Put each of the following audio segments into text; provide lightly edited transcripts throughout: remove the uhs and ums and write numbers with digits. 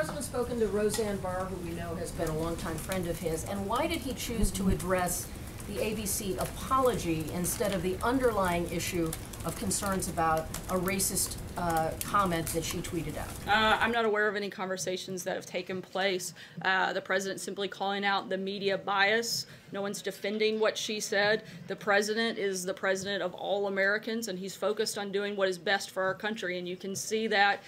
President spoken to Roseanne Barr, who we know has been a longtime friend of his, and why did he choose to address the ABC apology instead of the underlying issue of concerns about a racist comment that she tweeted out? I'm not aware of any conversations that have taken place. The president simply calling out the media bias. No one's defending what she said. The president is the president of all Americans, and he's focused on doing what is best for our country. And you can see that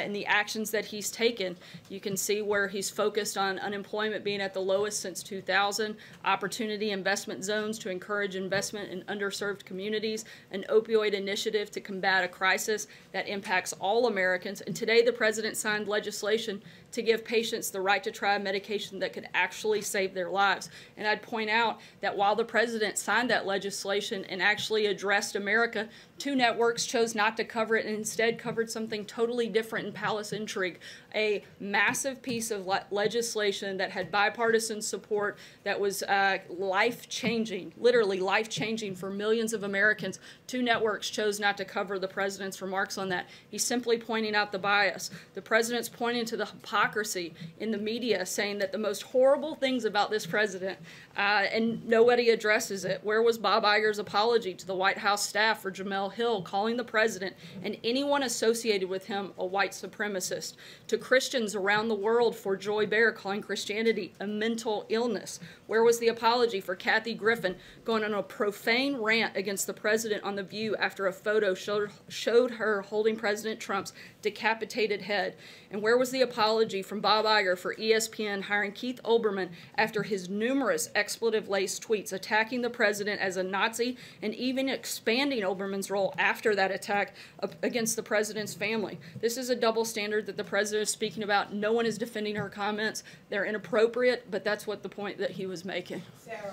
in the actions that he's taken. You can see where he's focused on unemployment being at the lowest since 2000, opportunity investment zones to encourage investment in underserved communities, an opioid initiative to combat a crisis that impacts all Americans. And today the president signed legislation to give patients the right to try a medication that could actually save their lives. And I'd point out that while the president signed that legislation and actually addressed America, two networks chose not to cover it and instead covered something totally different in Palace Intrigue, a massive piece of legislation that had bipartisan support, that was life-changing, literally life-changing for millions of Americans. Two networks chose not to cover the president's remarks on that. He's simply pointing out the bias. The president's pointing to the hypocrisy in the media, saying that the most horrible things about this president, and nobody addresses it. Where was Bob Iger's apology to the White House staff for Jamel Hill, calling the president and anyone associated with him a white supremacist? To Christians around the world for Joy Behar, calling Christianity a mental illness? Where was the apology for Kathy Griffin going on a profane rant against the president on The View after a photo showed her holding President Trump's decapitated head? And where was the apology from Bob Iger for ESPN hiring Keith Olbermann after his numerous expletive-laced tweets attacking the president as a Nazi and even expanding Olbermann's role after that attack against the president's family? This is a double standard that the president is speaking about. No one is defending her comments. They're inappropriate, but that's what the point that he was making.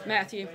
Matthew.